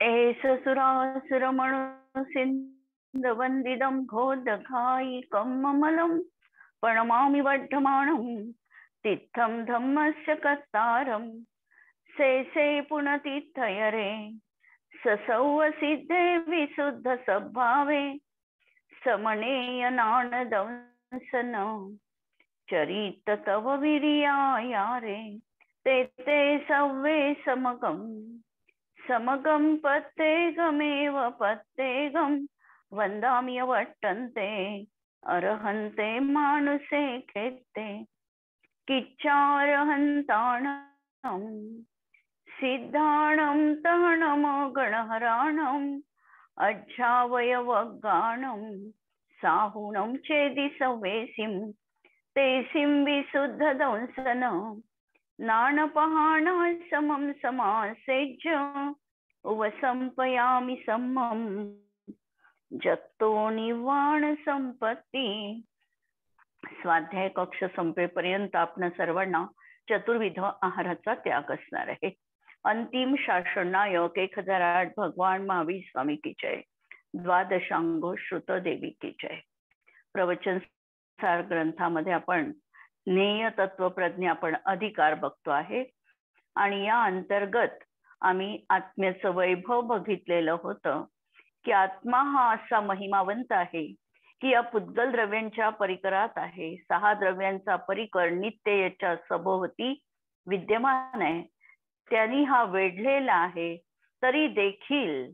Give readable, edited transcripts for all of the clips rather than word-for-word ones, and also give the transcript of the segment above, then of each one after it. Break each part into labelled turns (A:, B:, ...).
A: एष सुरासुर म्हणून सिंधवंदिदं घोदघायिकं ममलं प्रणमामि वर्धमानं तित्थं धम्मस्य कर्तारं शेषे पुनतीर्थयरे ससौव सिद्धे विशुद्ध सद्भावे समनेय नानदंसन चरित तव विरियायारे ते सव्वे समगम समगम पत्तेगमेव पत्तेगम वंदाम्य वट्टन्ते अर्हन्ते मानुषे खेत्ते किच्चारहन्ताणं सिद्धाणं तहणं गणहराणं अज्झावयवगाणं साहुणं चेदि सवेसिं तेसिं विशुद्ध दंसन नानपहाणा समं समासेज्य उपसंपयामि सम्मं जत्तो निवाण संपत्ती। स्वाध्याय कक्ष संपेपर्यंत आपण सर्वांना चतुर्विध आहाराचा त्याग असणार आहे। अंतिम शासन नायक 1008 भगवान महावीर स्वामी की जय। द्वादशांगो श्रुत देवी की जय। प्रवचन सार ग्रंथामध्ये आपण ज्ञेय तत्व प्रज्ञा आपण अधिकार बघतो आहे आणि या अंतर्गत आम्ही आत्म्याचं वैभव बघितलेलं होतं की आत्मा हा असा महिमावंत आहे की या पुद्गल द्रव्यांच्या परिकरात आहे। 6 द्रव्यांचा परिकर नित्य याच्या सभोवती विद्यमान आहे। त्यांनी हा वेढलेला आहे तरी देखील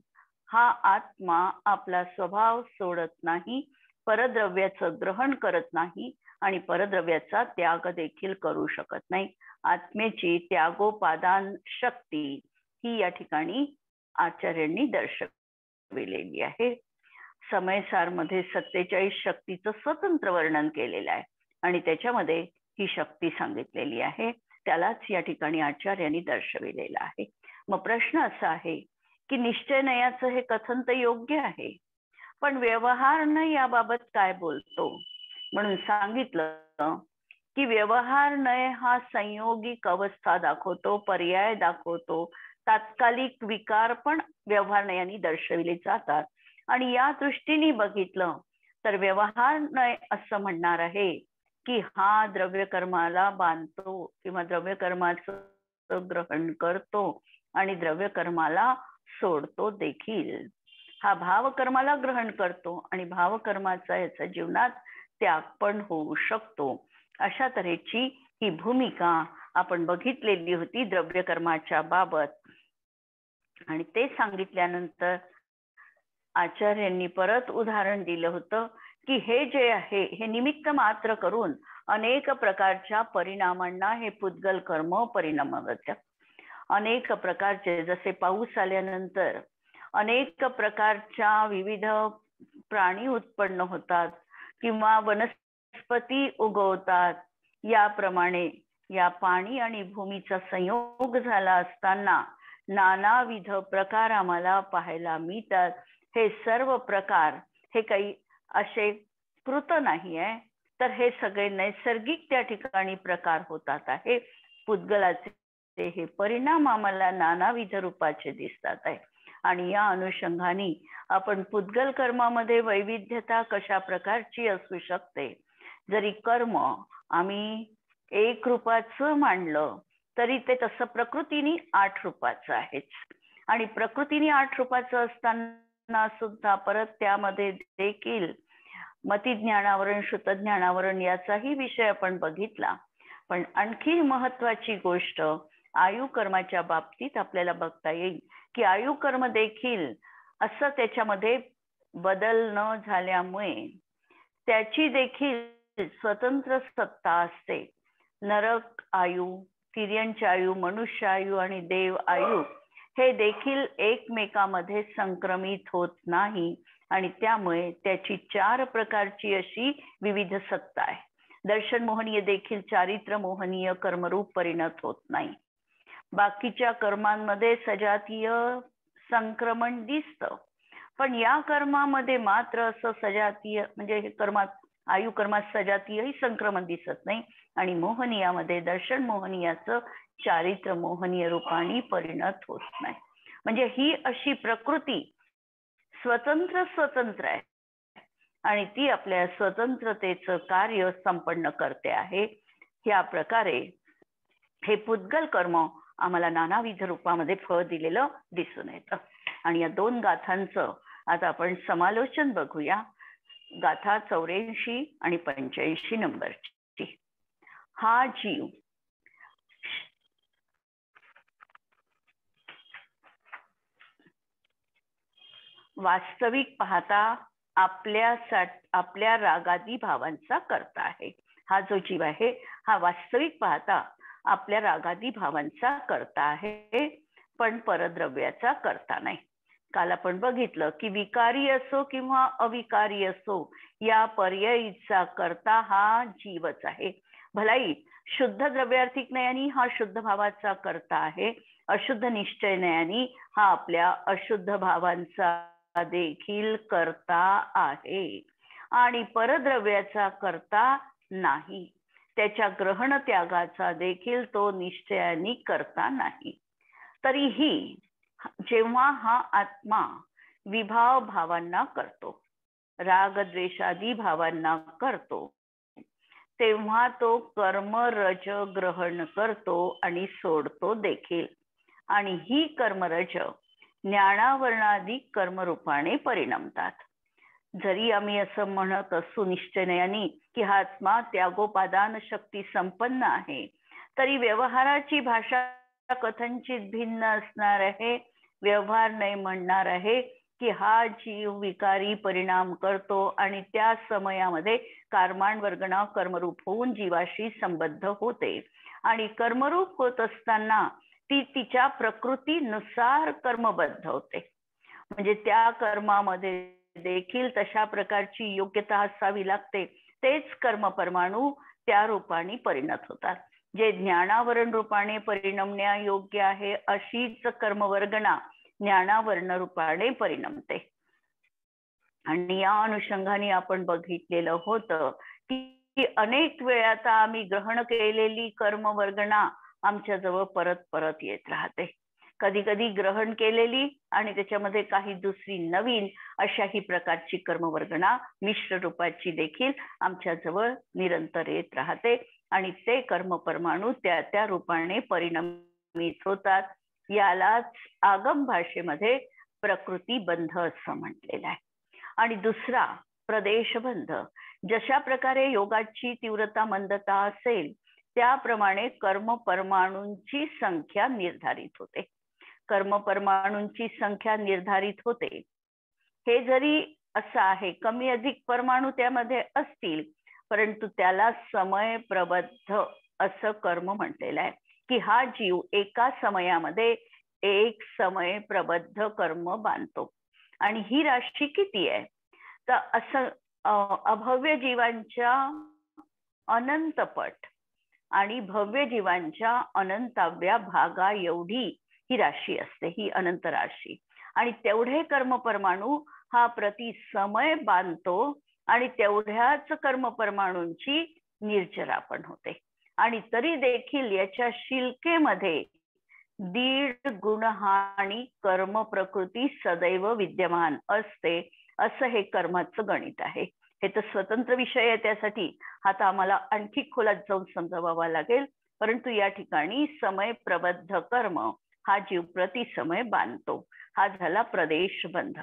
A: हा आत्मा आपला स्वभाव सोडत नाही, परद्रव्याचं ग्रहण करत नाही आणि परद्रव्याचा त्याग देखील करू शकत नाही। आत्मेची त्यागोपादान शक्ती ही या ठिकाणी आचार्यांनी दर्शविलेली आहे। समयसार मध्ये 47 शक्तीचं स्वतंत्र वर्णन केलेलं आहे आणि त्याच्यामध्ये ही शक्ती सांगितलेली आहे, त्यालाच या ठिकाणी आचार्यांनी दर्शविलेलं आहे। मग प्रश्न असा आहे की निश्चय नयाचं हे कथन तर योग्य आहे, पण व्यवहार न याबाबत काय बोलतो? म्हणून सांगितलं की व्यवहार नय हा संयोगिक अवस्था दाखवतो, पर्याय दाखवतो, तात्कालिक विकार पण व्यवहार नयाने दर्शविले जातात। आणि या दृष्टीने बघितलं तर व्यवहार नय असं म्हणणार आहे की हा द्रव्यकर्माला बांधतो किंवा द्रव्यकर्माचं ग्रहण करतो आणि द्रव्यकर्माला सोडतो देखील। हा भावकर्माला ग्रहण करतो आणि भावकर्माचा याच्या जीवनात त्याग पण होऊ शकतो। अशा तऱ्हेची ही भूमिका आपण बघितलेली होती द्रव्यकर्माच्या बाबत। आणि ते सांगितल्यानंतर आचार्यांनी परत उदाहरण दिलं होतं की हे जे आहे हे निमित्त मात्र करून अनेक प्रकारच्या परिणामांना हे पुद्गल कर्म परिणामात अनेक प्रकारचे, जसे पाऊस आल्यानंतर अनेक प्रकारच्या विविध प्राणी उत्पन्न होतात किंवा वनस्पती उगवतात, याप्रमाणे या पाणी आणि भूमीचा संयोग झाला असताना नानाविध प्रकार आम्हाला पाहायला मिळतात। हे सर्व प्रकार हे काही असे कृत नाही आहे, तर हे सगळे नैसर्गिक त्या ठिकाणी प्रकार होतात आहे। पुद्गलाचे हे परिणाम आम्हाला नानाविध रूपाचे दिसतात आहे आणि या अनुषंगाने आपण पुद्गल कर्मामध्ये वैविध्यता कशा प्रकारची असू शकते। जरी कर्म आम्ही 1 रूपाचं मांडलं तरी ते तसं प्रकृतीने 8 रूपाचं आहेच आणि प्रकृतीने 8 रूपाचं असताना सुद्धा परत त्यामध्ये देखील मतिज्ञानावरण श्रुतज्ञानावरण याचाही विषय आपण बघितला। पण आणखी महत्वाची गोष्ट आयु कर्माच्या बाबतीत आपल्याला बघता येईल की आयु कर्म देखील असं त्याच्यामध्ये बदल न झाल्यामुळे त्याची देखील स्वतंत्र सत्ता असते। नरक आयु, तिर्यंच आयु, मनुष्य आयु आणि देव आयु हे देखील एकमेकांमध्ये संक्रमित होत नाही आणि त्यामुळे त्याची 4 प्रकारची अशी विविध सत्ता आहे। दर्शन मोहनीय देखील चारित्र मोहनीय कर्मरूप परिणत होत नाही। बाकीच्या कर्मांमध्ये सजातीय संक्रमण दिसतं, पण या कर्मामध्ये मात्र असं सजातीय म्हणजे कर्मात आयु कर्मात सजातीयही संक्रमण दिसत नाही आणि मोहनीयामध्ये दर्शन मोहनीयाचं चारित्र मोहनीय रूपाने परिणत होत नाही। म्हणजे ही अशी प्रकृती स्वतंत्र आहे आणि ती आपल्या स्वतंत्रतेचं कार्य संपन्न करते आहे. या प्रकारे हे पुद्गल कर्म आम्हाला नानाविध रूपामध्ये फळ दिलेलं दिसून येतं. आणि या दोन गाथांचं आता आपण समालोचन बघूया. गाथा 84 आणि 85 नंबरची. हा जीव वास्तविक पाहता आपल्या रागादी भावांचा करता आहे. हा जो जीव आहे हा वास्तविक पाहता आपल्या रागादी भावांचा करता आहे, पण परद्रव्याचा करता नाही. काल आपण बघितलं की विकारी असो किंवा अविकारी असो या पर्यायीचा करता हा जीवच आहे. भलाई शुद्ध द्रव्यार्थिक नयानी हा शुद्ध भावाचा करता आहे, अशुद्ध निश्चय नयानी हा आपल्या अशुद्ध भावांचा देखील करता आहे आणि परद्रव्याचा करता नाही. त्याच्या ग्रहण त्यागाचा देखील तो निश्चयाने करता नाही. तरीही जेव्हा हा आत्मा विभाव भावांना करतो, राग द्वेषादी भावांना करतो, तेव्हा तो कर्मरज ग्रहण करतो आणि सोडतो देखील. आणि ही कर्मरज ज्ञानावरणादी कर्मरूपाने परिणमतात. जरी आम्ही असं म्हणत असू निश्चयाने की हा आत्मा त्यागोपादान शक्ती संपन्न आहे, तरी व्यवहाराची भाषा कथनचित भिन्न असणार आहे. व्यवहार नाही म्हणणार आहे की हा जीव विकारी परिणाम करतो आणि त्या समयामध्ये कर्माण वर्गणा कर्मरूप होऊन जीवाशी संबद्ध होते आणि कर्मरूप होत असताना ती तिच्या प्रकृतीनुसार कर्मबद्ध होते. म्हणजे त्या कर्मामध्ये देखील तशा प्रकारची योग्यता असावी लागते. तेच कर्म परमाणू त्या रूपाने परिणत होतात. जे ज्ञानावरण रूपाने परिणमण्या योग्य आहे अशीच कर्मवर्गणा ज्ञानावरण रूपाने परिणमते. आणि या अनुषंगाने आपण बघितलेलं होतं की अनेक वेळा आम्ही ग्रहण केलेली कर्मवर्गणा आमच्या जवळ परत परत येत राहते. कधी कधी ग्रहण केलेली आणि त्याच्यामध्ये काही दुसरी नवीन अशाही प्रकारची कर्मवर्गणा मिश्र रूपाची देखील आमच्या जवळ निरंतर येत राहते आणि ते कर्म परमाणू त्या त्या रूपाने परिणमित होतात. यालाच आगम भाषेमध्ये प्रकृती बंध असं म्हटलेलं आहे. आणि दुसरा प्रदेशबंध. जशा प्रकारे योगाची तीव्रता मंदता असेल त्याप्रमाणे कर्म परमाणूंची संख्या निर्धारित होते. कर्म परमाणूंची संख्या निर्धारित होते. हे जरी असं आहे कमी अधिक परमाणू त्यामध्ये असतील, परंतु त्याला समय प्रबद्ध असं कर्म म्हटलेलं आहे की हा जीव एका समयामध्ये एक समय प्रबद्ध कर्म बांधतो. आणि ही राशी किती आहे तर असं अभव्य जीवांच्या अनंतपट आणि भव्य जीवांच्या अनंताव्या भागा एवढी ही राशी असते, ही अनंत राशी. आणि तेवढे कर्म परमाणू हा प्रति समय बांधतो आणि तेवढ्याच कर्म परमाणूंची निर्जरा पण होते. आणि तरी देखील याच्या शिल्केमध्ये 1.5 गुणहानी कर्म प्रकृती सदैव विद्यमान असते असं हे कर्माचं गणित आहे. हे तर स्वतंत्र विषय आहे, त्यासाठी हा तर आम्हाला आणखी खोलात जाऊन समजावावा लागेल. परंतु या ठिकाणी समय प्रबद्ध कर्म हा जीव प्रति समय बांधतो. हा झाला प्रदेशबंध.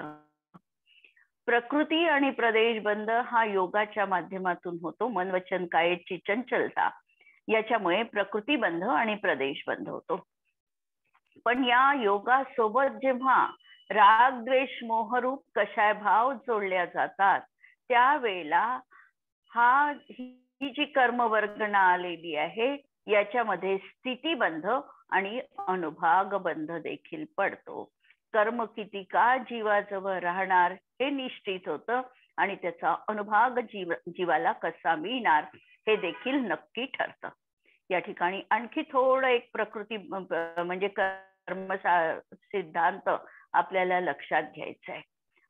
A: प्रकृती आणि प्रदेशबंध हा योगाच्या माध्यमातून होतो. मन वचन कायेची चंचलता याच्यामुळे प्रकृतीबंध आणि प्रदेशबंध होतो. पण या योगासोबत जेव्हा राग द्वेष मोहरूप कषाय भाव जोडल्या जातात त्यावेळेला ही जी कर्मवर्गणा आलेली आहे याच्यामध्ये स्थितीबंध आणि अनुभागबंध देखील पडतो. कर्म किती काळ जीवाजवळ राहणार हे निश्चित होतं आणि त्याचा अनुभाग जीवाला कसा मिळणार हे देखील नक्की ठरतं. या ठिकाणी आणखी थोडं एक प्रकृती म्हणजे कर्म सिद्धांत आपल्याला लक्षात घ्यायचा आहे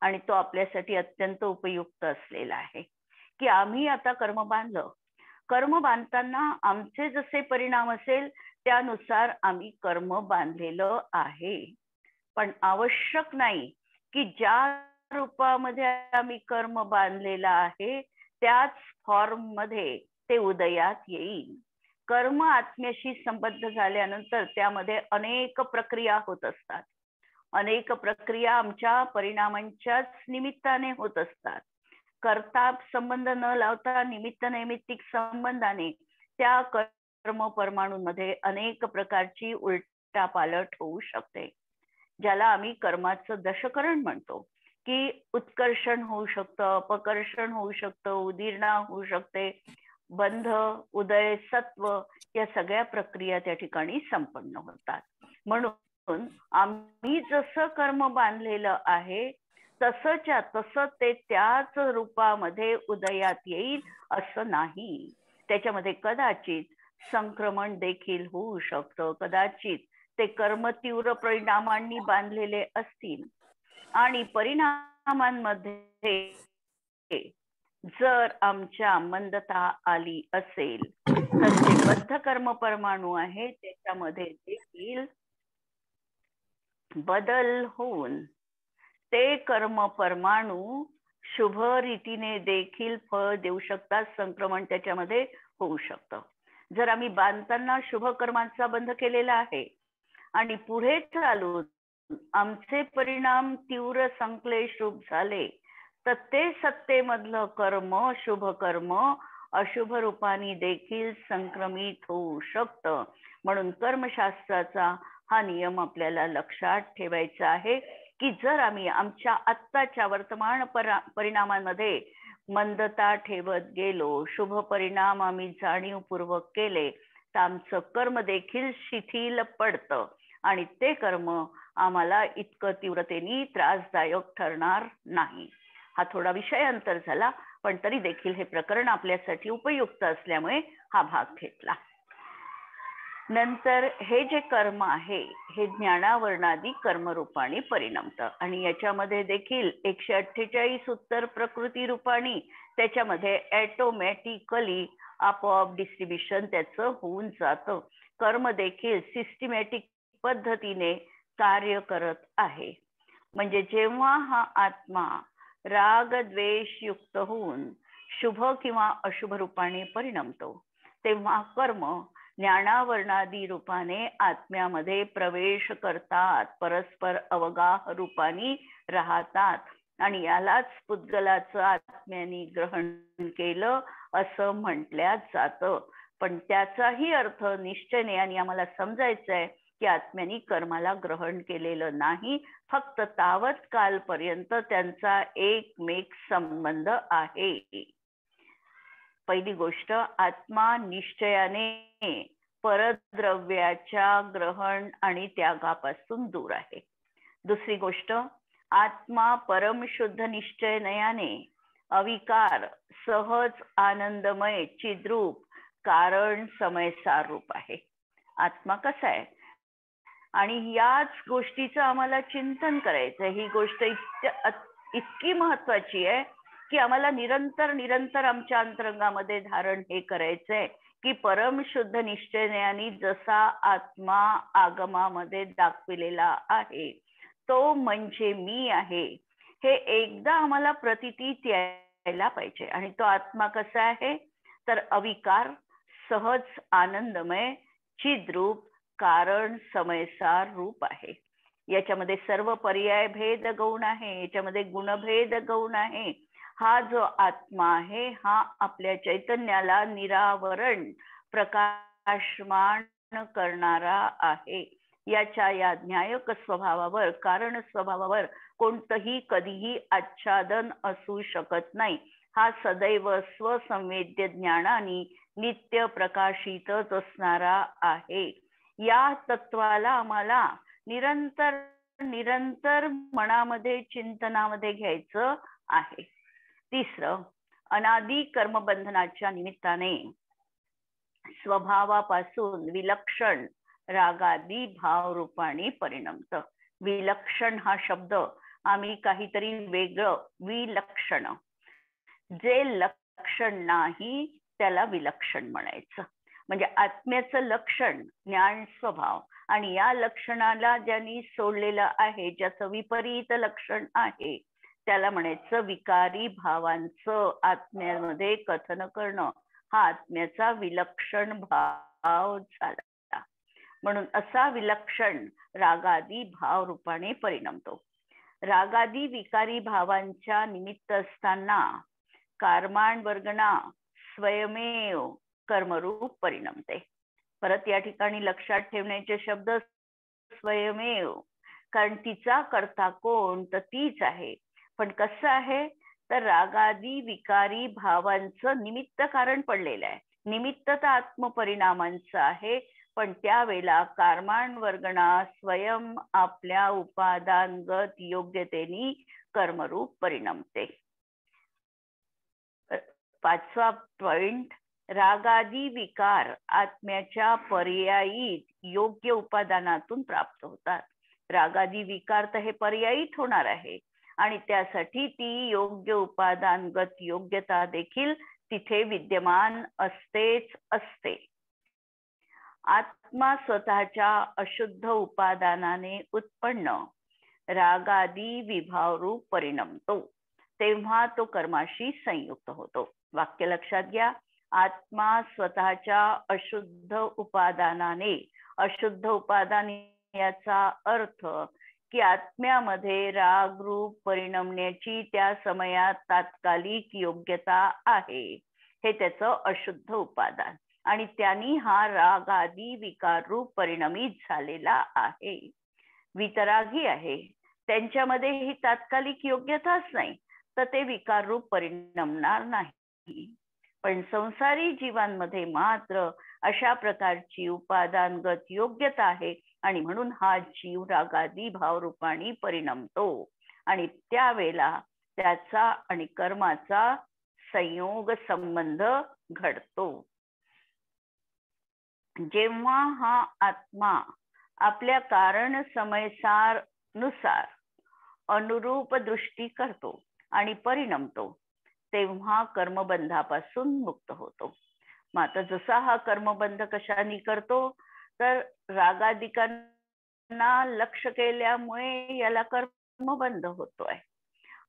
A: आणि तो आपल्यासाठी अत्यंत उपयुक्त असलेला आहे की आम्ही आता कर्म बांधलं, कर्म बांधताना आमचे जसे परिणाम असेल त्यानुसार आम्ही कर्म बांधलेलं आहे. पण आवश्यक नाही की ज्या रूपामध्ये आम्ही कर्म बांधलेला आहे त्याच फॉर्म मध्ये ते उदयात येईल. कर्म आत्म्याशी संबद्ध झाल्यानंतर त्यामध्ये अनेक प्रक्रिया होत असतात. अनेक प्रक्रिया आमच्या परिणामांच्याच निमित्ताने होत असतात. कर्ता संबंध न लावता निमित्त नैमित्तिक संबंधाने त्या कर्म परमाणूंमध्ये अनेक प्रकारची उलटापालट होऊ शकते, ज्याला आम्ही कर्माचं दशकरण म्हणतो. की उत्कर्षण होऊ शकतं, अपकर्षण होऊ शकतं, उदीर्णा होऊ शकते, बंध, उदय, सत्व या सगळ्या प्रक्रिया त्या ठिकाणी संपन्न होतात. म्हणून आम्ही जसं कर्म बांधलेलं आहे तसंच्या तसं ते त्याच रूपामध्ये उदयात येईल असं नाही. त्याच्यामध्ये कदाचित संक्रमण देखील होऊ शकतं, कदाचित ते कर्म तीव्र परिणामांनी बांधलेले असतील आणि परिणामांमध्ये जर आमच्या मंदता आली असेल तर जे बद्ध कर्म परमाणू आहे त्याच्यामध्ये देखील बदल होऊन ते कर्म परमाणू शुभ रीतीने देखील फळ देऊ शकतात. संक्रमण त्याच्यामध्ये होऊ शकतं. जर आम्ही बांधताना शुभ कर्मांचा बंध केलेला आहे आणि पुढे चालून आमचे परिणाम तीव्र संक्लेश रूप झाले तर ते सत्तेमधलं कर्म, शुभ कर्म अशुभ रूपाने देखील संक्रमित होऊ शकतं. म्हणून कर्मशास्त्राचा हा नियम आपल्याला लक्षात ठेवायचा आहे की जर आम्ही आमच्या आत्ताच्या वर्तमान परिणामांमध्ये मंदता ठेवत गेलो, शुभ परिणाम आम्ही जाणीवपूर्वक केले तर आमचं कर्म देखील शिथिल पडतं आणि ते कर्म आम्हाला इतकं तीव्रतेने त्रासदायक ठरणार नाही. हा थोडा विषयांतर झाला, पण तरी देखील हे प्रकरण आपल्यासाठी उपयुक्त असल्यामुळे हा भाग घेतला. नंतर हे जे कर्म आहे हे ज्ञानावर्णादी कर्मरूपाने परिणमतं आणि याच्यामध्ये देखील 148 उत्तर प्रकृती रूपाने त्याच्यामध्ये ऑटोमॅटिकली आपोआप डिस्ट्रीब्युशन त्याचं होऊन जातं. कर्म देखील सिस्टमॅटिक पद्धतीने कार्य करत आहे. म्हणजे जेव्हा हा आत्मा राग द्वेष युक्त होऊन शुभ किंवा अशुभ रूपाने परिणमतो तेव्हा कर्म ज्ञानावर्णादी रूपाने आत्म्यामध्ये प्रवेश करतात, परस्पर अवगाह रूपाने राहतात आणि यालाच पुद्गलाचं आत्म्याने ग्रहण केलं असं म्हटल्या जातं. पण त्याचाही अर्थ निश्चयने आणि आम्हाला समजायचं आहे की आत्म्याने कर्माला ग्रहण केलेलं नाही, फक्त तावत कालपर्यंत त्यांचा एकमेक संबंध आहे. पहिली गोष्ट, आत्मा निश्चयाने परद्रव्याच्या ग्रहण आणि त्यागापासून दूर आहे. दुसरी गोष्ट, आत्मा परमशुद्ध निश्चयनयाने अविकार, सहज, आनंदमय, चिद्रूप, कारण समयसार रूप आहे. आत्मा कसा आहे आणि याच गोष्टीचं आम्हाला चिंतन करायचं. ही गोष्ट इतकी महत्वाची आहे की आम्हाला निरंतर आमच्या अंतरंगामध्ये धारण हे करायचंय की परमशुद्ध निश्चयाने जसा आत्मा आगमामध्ये दाखविलेला आहे तो म्हणजे मी आहे, हे एकदा आम्हाला प्रतीतीत यायला पाहिजे. आणि तो आत्मा कसा आहे तर अविकार, सहज, आनंदमय, चिद्रूप, कारण समयसार रूप आहे. याच्यामध्ये सर्व पर्याय भेद गौण आहे, याच्यामध्ये गुणभेद गौण आहे. हा जो आत्मा आहे हा आपल्या चैतन्याला निरावरण प्रकाशमान करणारा आहे. याच्या या न्यायक स्वभावावर, कारण स्वभावावर कोणतंही कधीही आच्छादन असू शकत नाही. हा सदैव स्वसंवेद्य ज्ञानाने नित्य प्रकाशितच असणारा आहे. या तत्वाला आम्हाला निरंतर मनामध्ये, चिंतनामध्ये घ्यायचं आहे. तिसरं, अनादी कर्मबंधनाच्या निमित्ताने स्वभावापासून विलक्षण रागादी भाव रूपाने परिणमतं. विलक्षण हा शब्द आम्ही काहीतरी वेगळं, विलक्षण, जे लक्षण नाही त्याला विलक्षण म्हणायचं. म्हणजे आत्म्याचं लक्षण ज्ञान स्वभाव आणि या लक्षणाला ज्यांनी सोडलेलं आहे, ज्याचं विपरीत लक्षण आहे, त्याला म्हणायचं विकारी भावांचं आत्म्यामध्ये कथन करणं. हा आत्म्याचा विलक्षण भाव झाला. म्हणून असा विलक्षण रागादी भाव रूपाने परिणमतो. रागादी विकारी भावांच्या निमित्त असताना कर्माण वर्गणा स्वयमेव कर्मरूप परिणमते. परत या ठिकाणी लक्षात ठेवण्याचे शब्द स्वयमेव, कारण तिचा कर्ता कोण तर तीच आहे. पण कसं आहे तर रागादी विकारी भावांचं निमित्त कारण पडलेलं आहे. निमित्त तर आत्मपरिणामांचं आहे, पण त्यावेळेला कर्माण वर्गणा स्वयं आपल्या उपादानगत योग्यतेने कर्मरूप परिणमते. 5वा पॉइंट, रागादी विकार आत्म्याच्या पर्यायी योग्य उपादानातून प्राप्त होतात. रागादी विकार तर हे पर्यायीत होणार आहे आणि त्यासाठी ती योग्य उपादानगत योग्यता देखील तिथे विद्यमान असतेच असते. आत्मा स्वतःच्या अशुद्ध उपादानाने उत्पन्न रागादी विभावरूप परिणमतो, तेव्हा तो कर्माशी संयुक्त होतो. वाक्य लक्षात घ्या. आत्मा स्वतःच्या अशुद्ध उपादानाने, अशुद्ध उपादान याचा अर्थ की आत्म्यामध्ये राग रूप परिणमण्याची त्या समयात तात्कालिक योग्यता आहे, हे त्याचं अशुद्ध उपादान, आणि त्यांनी हा राग आदी विकार रूप परिणमित झालेला आहे. वितरागी आहे, त्यांच्यामध्ये ही तात्कालिक योग्यताच नाही, तर ते विकार रूप परिणमणार नाही. पण संसारी जीवांमध्ये मात्र अशा प्रकारची उपादानगत योग्यता आहे आणि म्हणून हा जीव रागादी भावरूपाने परिणमतो आणि त्यावेळेला त्याचा आणि कर्माचा संयोग संबंध घडतो. जेव्हा हा आत्मा आपल्या कारण समयसार नुसार अनुरूप दृष्टी करतो आणि परिणमतो, तेव्हा कर्मबंधापासून मुक्त होतो. मग आता जसा हा कर्मबंध कशाने करतो तर रागादिकांना लक्ष केल्यामुळे याला कर्मबंध होतोय.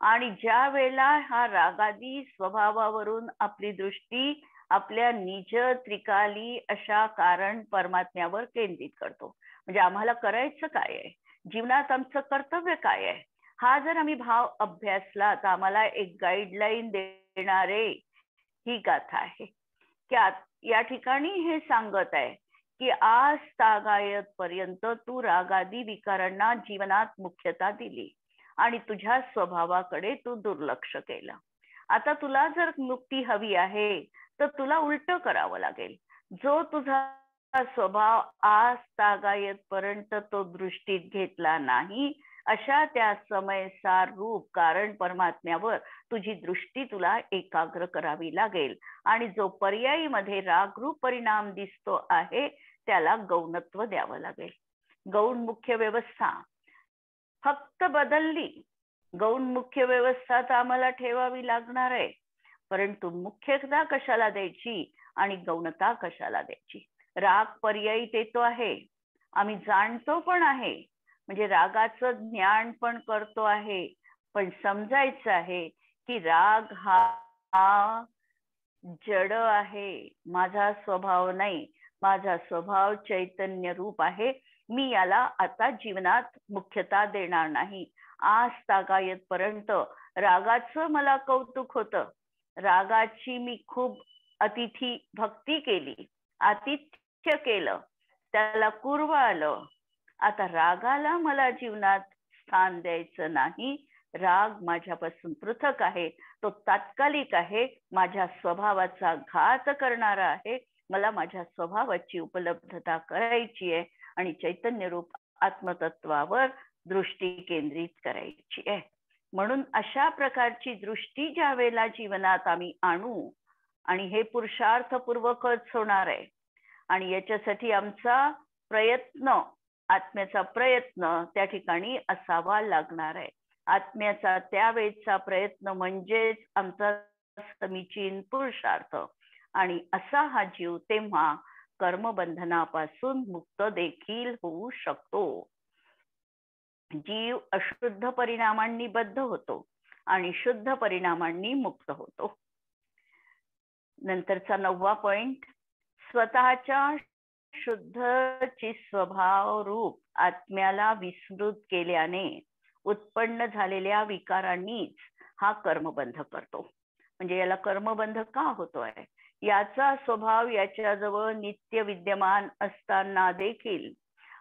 A: आणि ज्या वेळेला हा रागादी स्वभावावरून आपली दृष्टी आपल्या निज त्रिकाली अशा कारण परमात्म्यावर केंद्रित करतो, म्हणजे आम्हाला करायचं काय आहे, जीवनात आमचं कर्तव्य काय आहे, हा जर आम्ही भाव अभ्यासला तर आम्हाला एक गाईडलाईन देणारे ही गाथा आहे. की या ठिकाणी हे सांगत आहे की आज तागायत पर्यंत तू रागादी विकारांना जीवनात मुख्यता दिली आणि तुझ्या स्वभावाकडे तू दुर्लक्ष केलं. आता तुला जर मुक्ती हवी आहे तर तुला उलट करावं लागेल. जो तुझा स्वभाव आज तागायत पर्यंत तो दृष्टीत घेतला नाही, अशा त्या समयसार रूप कारण परमात्म्यावर तुझी दृष्टी तुला एकाग्र करावी लागेल. आणि जो पर्यायी मध्ये रागरूप परिणाम दिसतो आहे त्याला गौणत्व द्यावं लागेल. गौण मुख्य व्यवस्था फक्त बदलली, गौण मुख्य व्यवस्था तर आम्हाला ठेवावी लागणार आहे, परंतु मुख्यता कशाला द्यायची आणि गौणता कशाला द्यायची. राग पर्यायी देतो आहे, आम्ही जाणतो पण आहे, म्हणजे रागाचं ज्ञान पण करतो आहे, पण समजायचं आहे की राग हा जड आहे, माझा स्वभाव नाही, माझा स्वभाव चैतन्य रूप आहे. मी याला आता जीवनात मुख्यता देणार नाही. आज तागायत पर्यंत रागाचं मला कौतुक होतं, रागाची मी खूप अतिथी भक्ती केली, आतिथ्य केलं, त्याला कुर्व आलं. आता रागाला मला जीवनात स्थान द्यायचं नाही. राग माझ्यापासून पृथक आहे, तो तात्कालिक आहे, माझ्या स्वभावाचा घात करणारा आहे. मला माझ्या स्वभावाची उपलब्धता करायची आहे आणि चैतन्य रूप आत्मतत्वावर दृष्टी केंद्रित करायची आहे. म्हणून अशा प्रकारची दृष्टी ज्या वेळेला जीवनात आम्ही आणू, आणि हे पुरुषार्थपूर्वकच होणार आहे, आणि याच्यासाठी आमचा प्रयत्न, आत्म्याचा प्रयत्न त्या ठिकाणी असावा लागणार आहे. आत्म्याचा त्यावेळेचा प्रयत्न म्हणजेच आमचा समीचीन पुरुषार्थ. आणि असा हा जीव तेव्हा कर्मबंधनापासून मुक्त देखील होऊ शकतो. जीव अशुद्ध परिणामांनी बद्ध होतो आणि शुद्ध परिणामांनी मुक्त होतो. नंतरचा 9वा पॉइंट, स्वतःच्या शुद्ध स्वभाव रूप आत्म्याला विस्मृत केल्याने उत्पन्न झालेल्या विकारांनीच हा कर्मबंध करतो. म्हणजे याला कर्मबंध का होतोय? याचा स्वभाव याच्याजवळ नित्य विद्यमान असताना देखील,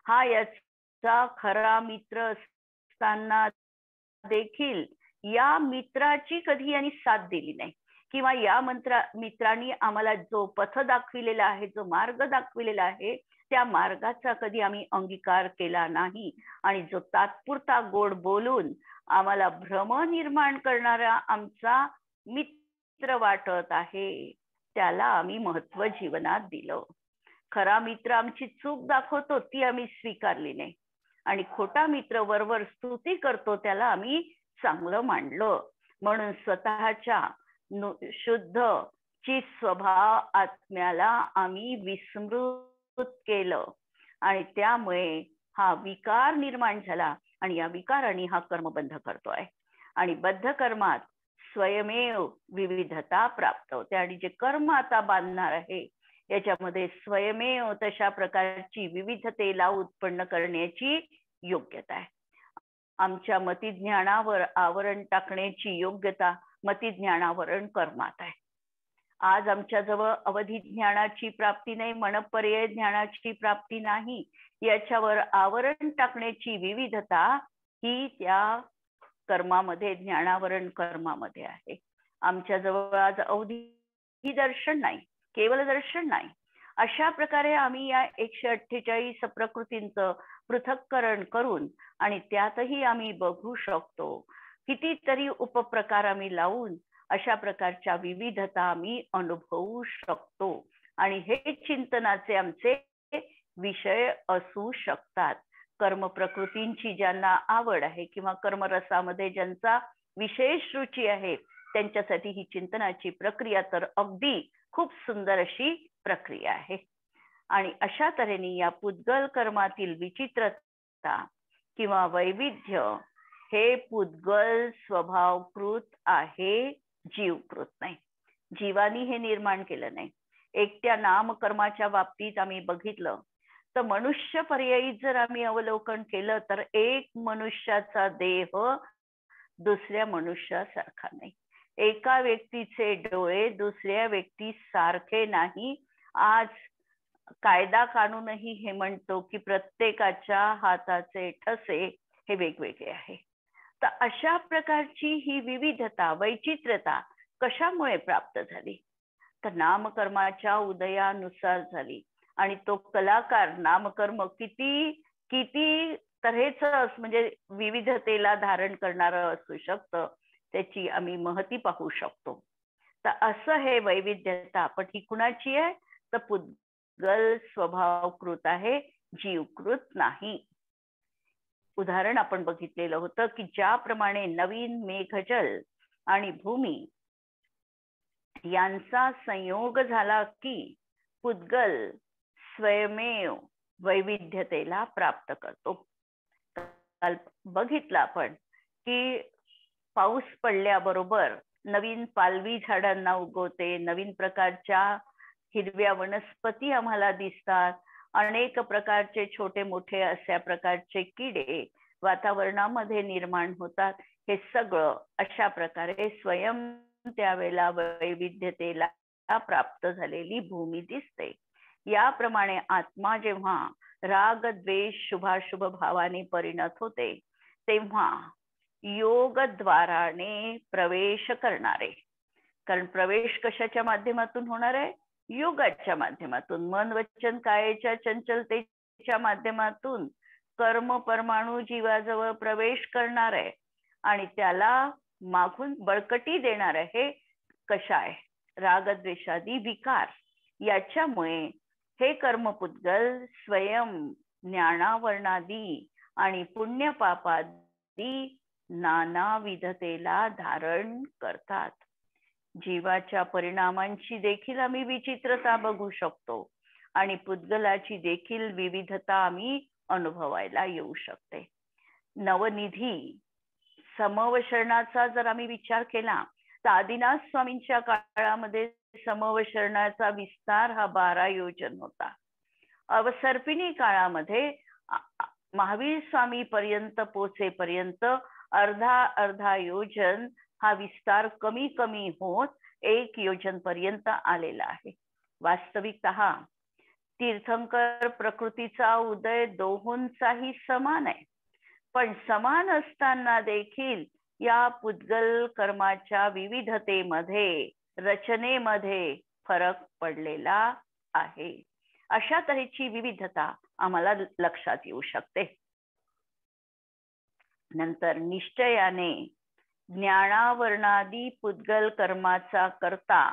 A: हा याचा खरा मित्र असताना देखील या मित्राची कधी यांनी साथ दिली नाही, किंवा या मित्रांनी आम्हाला जो पथ दाखविलेला आहे, जो मार्ग दाखविलेला आहे, त्या मार्गाचा कधी आम्ही अंगीकार केला नाही. आणि जो तात्पुरता गोड बोलून आम्हाला भ्रम निर्माण करणारा आमचा मित्र वाटत आहे, त्याला आम्ही महत्व जीवनात दिलं. खरा मित्र आमची चूक दाखवतो, ती आम्ही स्वीकारली नाही. आणि खोटा मित्र वरवर स्तुती करतो, त्याला आम्ही चांगलं मानलं. म्हणून स्वतःच्या शुद्ध स्वभाव आत्म्याला आम्ही विस्मृत केलं आणि त्यामुळे हा विकार निर्माण झाला आणि या विकाराने हा कर्मबंध करतोय. आणि बद्ध कर्मात स्वयमेव विविधता प्राप्त होते. आणि जे कर्म आता बांधणार आहे याच्यामध्ये स्वयमेव तशा प्रकारची विविधतेला उत्पन्न करण्याची योग्यता आहे. आमच्या मतिज्ञानावर आवरण टाकण्याची योग्यता मतिज्ञानावरण कर्मात आहे. आज आमच्याजवळ अवधी ज्ञानाची प्राप्ती नाही, मनपर्यय ज्ञानाची प्राप्ती नाही, याच्यावर आवरण टाकण्याची विविधता ही त्या कर्मामध्ये, ज्ञानावरण कर्मामध्ये आहे. आमच्याजवळ आज अवधी दर्शन नाही, केवळ दर्शन नाही. अशा प्रकारे आम्ही या 148 प्रकृतींचं पृथक्करण करून आणि त्यातही आम्ही बघू शकतो, कितीतरी उपप्रकार आम्ही लावून अशा प्रकारच्या विविधता आम्ही अनुभवू शकतो. आणि हे चिंतनाचे आमचे विषय असू शकतात. कर्म प्रकृतींची ज्यांना आवड आहे किंवा कर्मरसामध्ये ज्यांचा विशेष रुची आहे, त्यांच्यासाठी ही चिंतनाची प्रक्रिया तर अगदी खूप सुंदर अशी प्रक्रिया आहे. आणि अशा तऱ्हेने या पुद्गल कर्मातील विचित्रता किंवा वैविध्य हे पुद्गल स्वभावकृत आहे, जीवकृत नाही. जीवानी हे निर्माण केलं नाही. एकट्या नामकर्माच्या बाबतीत आम्ही बघितलं तर मनुष्य पर्यायी जर आम्ही अवलोकन केलं तर एक मनुष्याचा देह दुसऱ्या मनुष्यासारखा नाही. एका व्यक्तीचे डोळे दुसऱ्या व्यक्ती सारखे नाही. आज कायदा कानूनही हे म्हणतो की प्रत्येकाच्या हाताचे ठसे हे वेगवेगळे आहे. तर अशा प्रकारची ही विविधता, वैचित्र्यता कशामुळे प्राप्त झाली? तर नामकर्माच्या उदयानुसार झाली. आणि तो कलाकार नामकर्म किती तऱ्हेचं म्हणजे विविधतेला धारण करणारं असू शकतं, त्याची आम्ही महती पाहू शकतो. तर असं हे वैविध्यता, पण ही कुणाची आहे? तर पुद्गल स्वभावकृत आहे, जीवकृत नाही. उदाहरण आपण बघितलेलं होतं की ज्याप्रमाणे नवीन मेघजल आणि भूमी यांचा संयोग झाला की पुद्गल स्वयमेव वैविध्यतेला प्राप्त करतो. काल बघितलं आपण की पाऊस पडल्याबरोबर नवीन पालवी झाडांना उगवते, नवीन प्रकारच्या हिरव्या वनस्पती आम्हाला दिसतात, अनेक प्रकारचे छोटे मोठे अशा प्रकारचे किडे वातावरणामध्ये निर्माण होतात. हे सगळं अशा प्रकारे स्वयं त्यावेळेला वैविध्यतेला प्राप्त झालेली भूमी दिसते. याप्रमाणे आत्मा जेव्हा राग द्वेष शुभाशुभ भावाने परिणत होते तेव्हा योगद्वाराने प्रवेश करणारे, कारण प्रवेश कशाच्या माध्यमातून होणार आहे? योगाच्या माध्यमातून. मन वचन कायेच्या चंचलतेच्या माध्यमातून कर्म परमाणू जीवाजवळ प्रवेश करणार आहे आणि त्याला मागून बळकटी देणार आहे. कशा आहे? रागद्वेषादी विकार. याच्यामुळे हे कर्मपुद्गल स्वयं ज्ञानावर्णादी आणि पुण्य पापादी नानाविधतेला धारण करतात. जीवाच्या परिणामांची देखील आम्ही विचित्रता बघू शकतो. आणि पुद्गलाची देखील विविधता आम्ही अनुभवायला येऊ शकते. नवनिधी समवशरणाचा जर आम्ही विचार केला तर आदिनाथ स्वामींच्या काळामध्ये समवशरणाचा विस्तार हा 12 योजन होता. अवसर्पिणी काळामध्ये महावीर स्वामी पर्यंत पोचेपर्यंत अर्धा योजन हा विस्तार कमी कमी होत 1 योजन पर्यंत आलेला आहे. वास्तविकतः तीर्थंकर प्रकृतीचा उदय दोहोंचाही समान आहे, पण समान असताना देखील या पुद्गल कर्माच्या विविधतेमध्ये रचनेमध्ये फरक पडलेला आहे. अशा तऱ्हेची विविधता आम्हाला लक्षात येऊ शकते. नंतर निश्चयाने ज्ञानावर्णादी पुद्गल कर्माचा करता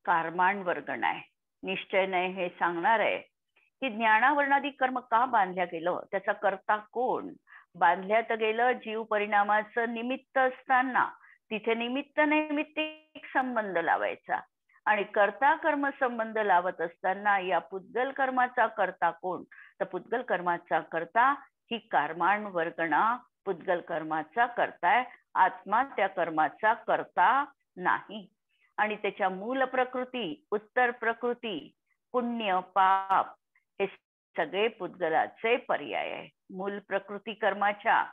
A: कर्माण वर्गण आहे. निश्चयाने हे सांगणार आहे की ज्ञानावर्णादी कर्म का बांधल्या गेलं, त्याचा करता कोण, बांधल्यात गेलं जीव परिणामाचं निमित्त असताना तिथे निमित्त नैमित्तिक संबंध लावायचा आणि कर्ता कर्म संबंध लावत असताना या पुद्गल कर्माचा करता कोण, तर पुद्गल कर्माचा करता ही कर्माण वर्गणा पुद्गल कर्माचा करताय. आत्मा त्या कर्माचा करता नाही. आणि त्याच्या मूल प्रकृती, उत्तर प्रकृती, पुण्य पाप हे सगळे पुद्गलाचे पर्याय आहे. मूल प्रकृती कर्माच्या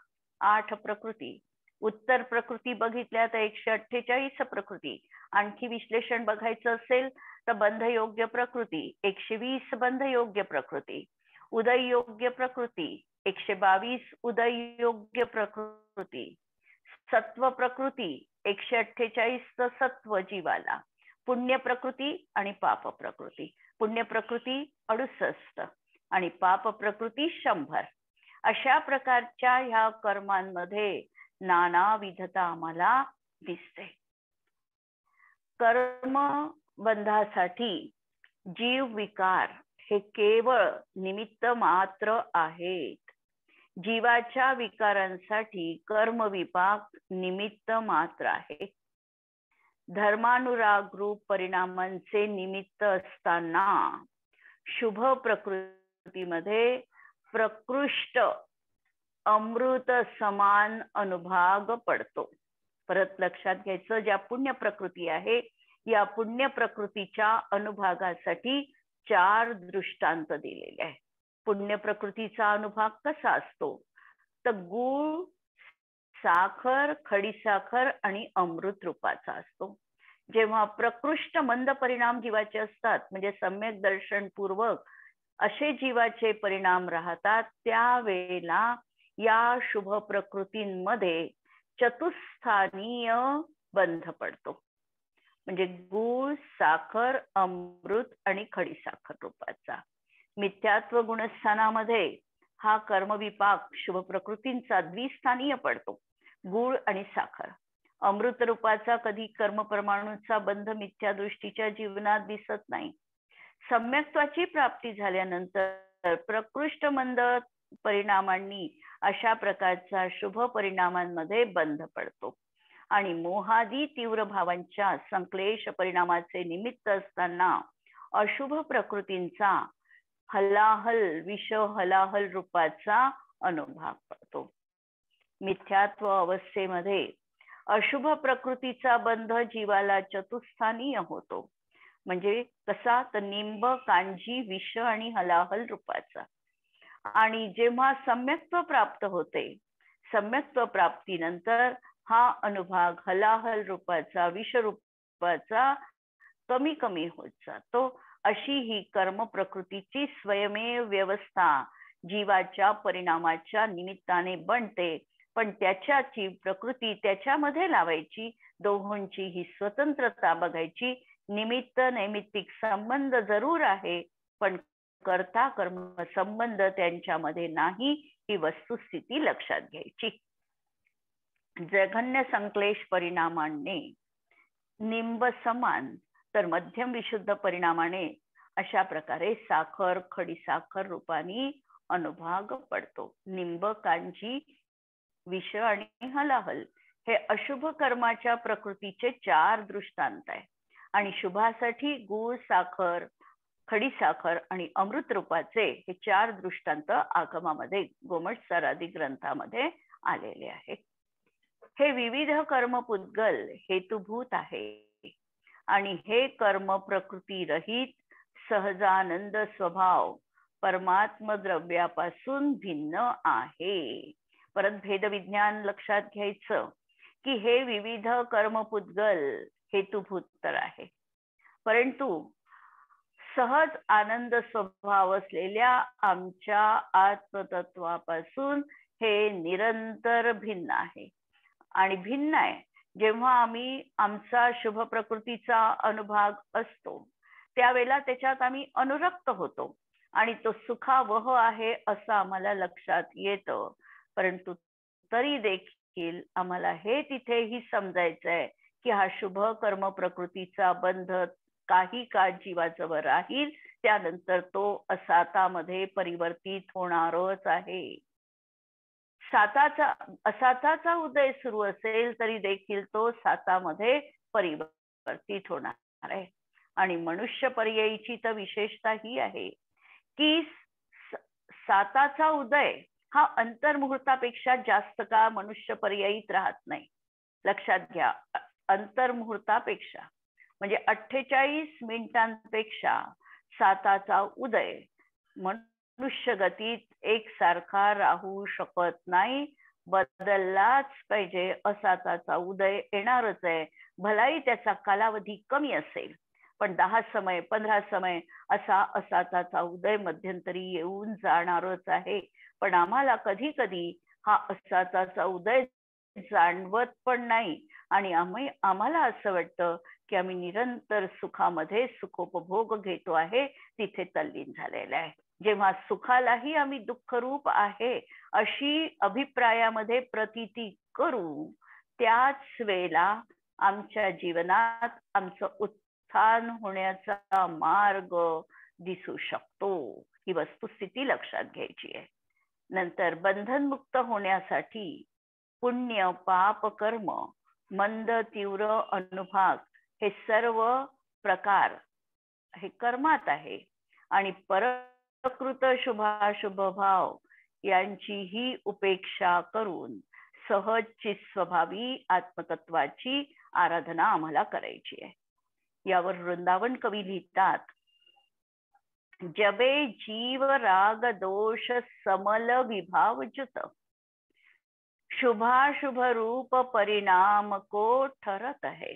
A: 8 प्रकृती, उत्तर प्रकृती बघितल्या तर 148 प्रकृती, आणखी विश्लेषण बघायचं असेल तर बंधयोग्य प्रकृती 120 बंधयोग्य प्रकृती, उदययोग्य प्रकृती 122 उदययोग्य प्रकृती, सत्व प्रकृती 148 सत्व जीवाला, पुण्य प्रकृती आणि पाप प्रकृती. पुण्य प्रकृती 68 आणि पाप प्रकृती 100. अशा प्रकारच्या ह्या कर्मांमध्ये नाना विधता आम्हाला दिसते. कर्म बंधासाठी जीव विकार हे केवळ निमित्त मात्र आहेत. जीवाच्या विकारांसाठी कर्म विपाक निमित्त मात्र आहे. धर्मानुराग रूप परिणामांचे निमित्त असताना शुभ प्रकृतीमध्ये प्रकृष्ट अमृत समान अनुभाग पडतो. परत लक्षात घ्यायचं, ज्या पुण्य प्रकृती आहे या पुण्य प्रकृतीच्या अनुभागासाठी 4 दृष्टांत दिलेले आहे. पुण्य प्रकृतीचा अनुभाग कसा असतो तर गूळ, साखर, खडीसाखर आणि अमृत रूपाचा असतो. जेव्हा प्रकृष्ट मंद परिणाम जीवाचे असतात म्हणजे सम्यक दर्शन पूर्वक असे जीवाचे परिणाम राहतात, त्यावेळेला या शुभ प्रकृतींमध्ये चतुस्थानीय बंध पडतो. म्हणजे गूळ, साखर, अमृत आणि खडीसाखर रूपाचा. मिथ्यात्व गुणस्थानामध्ये हा कर्मविपाक शुभ प्रकृतींचा द्विस्थानीय पडतो, गूळ आणि साखर. अमृत रूपाचा कधी कर्म परमाणूचा बंध मिथ्या दृष्टीच्या जीवनात दिसत नाही. सम्यक्त्वाची प्राप्ती झाल्यानंतर प्रकृष्ट मंद परिणामांनी अशा प्रकारचा शुभ परिणामांमध्ये बंध पडतो आणि मोहादी तीव्र भावांच्या संक्लेश परिणामाचे निमित्त असताना अशुभ प्रकृतींचा हलाहल, विष हलाहल रूपाचा अनुभाग पडतो. मिथ्यात्व अवस्थेमध्ये अशुभ प्रकृतीचा बंध जीवाला चतुस्थानीय होतो. म्हणजे कसा तर निंब, कांजी, विष आणि हलाहल रूपाचा. आणि जेव्हा सम्यक्त्व प्राप्त होते, सम्यक्त्व प्राप्तीनंतर हा अनुभाग हलाहल रूपाचा, विष रूपाचा कमी कमी होत जातो. अशी ही कर्म प्रकृतीची स्वयमेव व्यवस्था जीवाच्या परिणामाच्या निमित्ताने बनते. पण त्याच्याची प्रकृती त्याच्यामध्ये लावायची, दोहोंची ही स्वतंत्रता बघायची. निमित्त नैमित्तिक संबंध जरूर आहे, पण कर्ता कर्म संबंध त्यांच्यामध्ये नाही, ही वस्तुस्थिती लक्षात घ्यायची. जघन्य संक्लेश परिणामाने निंब समान तर मध्यम विशुद्ध परिणामाने अशा प्रकारे साखर, खडीसाखर रूपाने अनुभाग पडतो. निंब, कांजी, विष आणि हलाहल हे अशुभ कर्माच्या प्रकृतीचे 4 दृष्टांत आहे. आणि शुभासाठी गूळ, साखर खडीसाखर आणि अमृत रूपाचे हे 4 दृष्टांत आगमामध्ये गोमटसारादी ग्रंथामध्ये आलेले आहे. हे विविध कर्म पुद्गल हेतुभूत आहे आणि हे कर्म प्रकृती रहित सहजानंद स्वभाव परमात्म द्रव्यापासून भिन्न आहे. परत भेद विज्ञान लक्षात घ्यायचं की हे विविध कर्म पुद्गल हेतुभूत तर आहे, परंतु सहज आनंद स्वभाव असलेल्या आमच्या आत्मतत्वापासून हे निरंतर भिन्न आहे. आणि भिन्न आहे जेव्हा आम्ही आमचा शुभ प्रकृतीचा अनुभाग असतो त्यावेळेला त्याच्यात आम्ही अनुरक्त होतो आणि तो सुखावह आहे असं आम्हाला लक्षात येतं. परंतु तरी देखील आम्हाला हे तिथेही समजायचंय की हा शुभ कर्म प्रकृतीचा बंध काही काळ जीवाजवळ राहील, त्यानंतर तो असातामध्ये परिवर्तित होणारच आहे. असाताचा उदय सुरू असेल तरी देखील तो सातामध्ये परिवर्तित होणार आहे. आणि मनुष्य पर्यायीची तर विशेषता ही आहे की साताचा उदय हा अंतर्मुहूर्तापेक्षा जास्त काळ मनुष्य पर्यायीत राहत नाही. लक्षात घ्या, अंतर्मुहूर्तापेक्षा म्हणजे 48 मिनिटांपेक्षा साताचा उदय मनुष्य गतीत एकसारखा राहू शकत नाही, बदललाच पाहिजे. असाताचा उदय येणारच आहे, भलाही त्याचा कालावधी कमी असेल, पण 10 समय 15 समय असा असाताचा उदय मध्यंतरी येऊन जाणारच आहे. पण आम्हाला कधी कधी हा असाताचा उदय जाणवत पण नाही आणि आम्हाला असं वाटतं की आम्ही निरंतर सुखामध्ये सुखोपभोग घेतो आहे, तिथे तल्लीन झालेला आहे. जेव्हा सुखालाही आम्ही दुःखरूप आहे अशी अभिप्रायामध्ये प्रतीती करू, त्याच वेळेला आमच्या जीवनात आमचं उत्थान होण्याचा मार्ग दिसू शकतो. ही वस्तुस्थिती लक्षात घ्यायची आहे. नंतर बंधनमुक्त होण्यासाठी पुण्य पाप कर्म मंद तीव्र अनुभाग हे सर्व प्रकार हे कर्मात आहे आणि परकृत शुभाशुभ भाव यांचीही उपेक्षा करून सहज चित्स्वभावी आत्मतत्वाची आराधना आम्हाला करायची आहे. यावर वृंदावन कवी लिहितात, जबे जीव राग दोष समल विभाव जुत शुभाशुभ रूप परिणाम को ठरत है,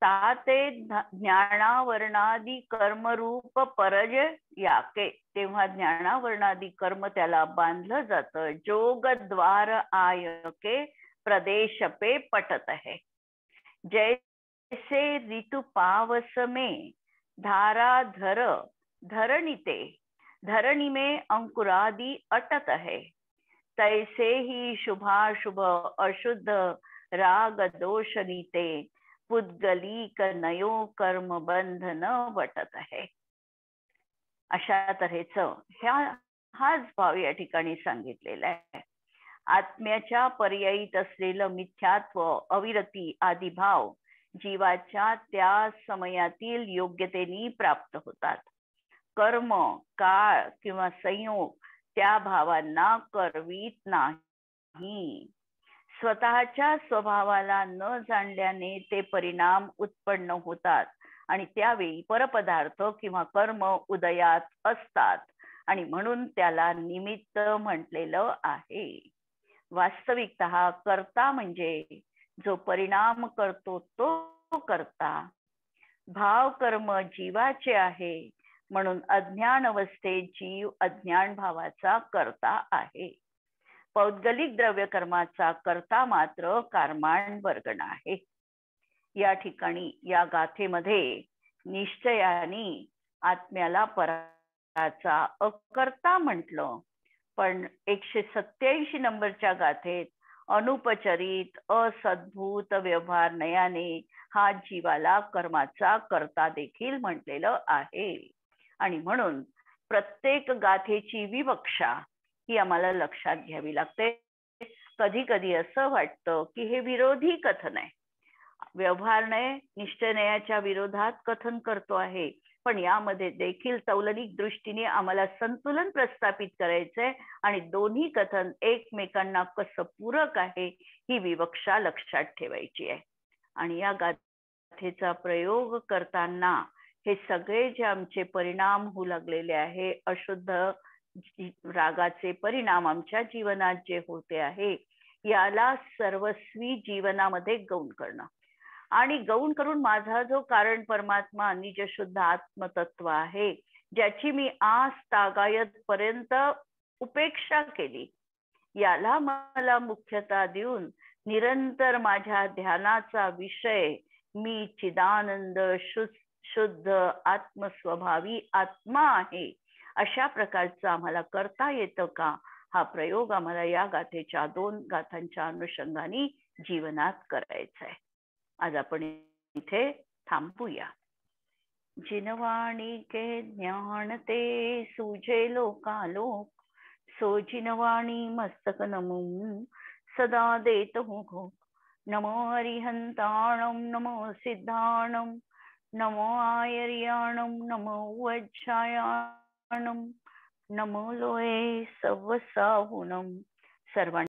A: ताते ज्ञानावर्णादी कर्मरूप परज याके. तेव्हा ज्ञानावर्णादी कर्म त्याला बांधलं जातं. जोगद्वार आयके प्रदेश पे पटत है, जैसे ऋतु पावस में धारा धरणीते धरणी में अंकुरादि अटत है, तैसे ही शुभाशुभ अशुद्ध राग दोष नीते पुद्गलिक नयो कर्म बंधन वटत आहे. अशा तऱ्हेचं हाच भाव या ठिकाणी सांगितलेला आहे. आत्म्याच्या पर्यायीत असलेलं मिथ्यात्व अविरती आदी भाव जीवाच्या त्या समयातील योग्यतेने प्राप्त होतात. कर्म काळ किंवा संयोग त्या भावांना करवीत नाही. स्वतःच्या स्वभावाला न जाणल्याने ते परिणाम उत्पन्न होतात आणि त्यावेळी परपदार्थ किंवा कर्म उदयात असतात आणि म्हणून त्याला निमित्त म्हटलेलं आहे. वास्तविकतः कर्ता म्हणजे जो परिणाम करतो तो कर्ता. भाव कर्म जीवाचे आहे म्हणून अज्ञान अवस्थेत जीव अज्ञान भावाचा कर्ता आहे. पौद्गलिक द्रव्य कर्माचा कर्ता मात्र कर्माण वर्गण आहे. या ठिकाणी या गाथेमध्ये निश्चयाने आत्म्याला पराचा अकर्ता म्हटलं, पण 187 नंबरच्या गाथेत अनुपचरित असद्भूत व्यवहार नयाने हा जीवाला कर्माचा कर्ता देखील म्हटलेलं आहे. आणि म्हणून प्रत्येक गाथेची विवक्षा ही आम्हाला लक्षात घ्यावी लागते. कधी कधी असं वाटतं की हे विरोधी कथन आहे, व्यवहार नय निश्चय नयाच्या विरोधात कथन करतो आहे, पण यामध्ये देखील तौलनिक दृष्टीने आम्हाला संतुलन प्रस्थापित करायचंय आणि दोन्ही कथन एकमेकांना कसं पूरक आहे ही विवक्षा लक्षात ठेवायची आहे. आणि या गाथेचा प्रयोग करताना हे सगळे जे आमचे परिणाम होऊ लागलेले आहे, अशुद्ध रागाचे परिणाम आमच्या जीवनात जे होते आहे, याला सर्वस्वी जीवनामध्ये गौण करणं आणि गौण करून माझा जो कारण परमात्मा निज शुद्ध आत्मतत्व आहे, ज्याची मी आज तागायत पर्यंत उपेक्षा केली, याला मला मुख्यता देऊन निरंतर माझ्या ध्यानाचा विषय मी चिदानंद शुद्ध आत्मस्वभावी आत्मा आहे, अशा प्रकारचं आम्हाला करता येतं का, हा प्रयोग आम्हाला या गाथेच्या 2 गाथांच्या अनुषंगाने जीवनात करायचा आहे. आज आपण इथे थांबूया. जिनवाणी के ज्ञान ते सूझे लोकालोक, सो जिनवाणी मस्तक नमून सदा देत हूँ घोक. नमो अरिहंताणम नमो सिद्धाणम नमो आयर्याणम नमो वज्रायाणम नमो लोये सवसाहुनम. सर्वांना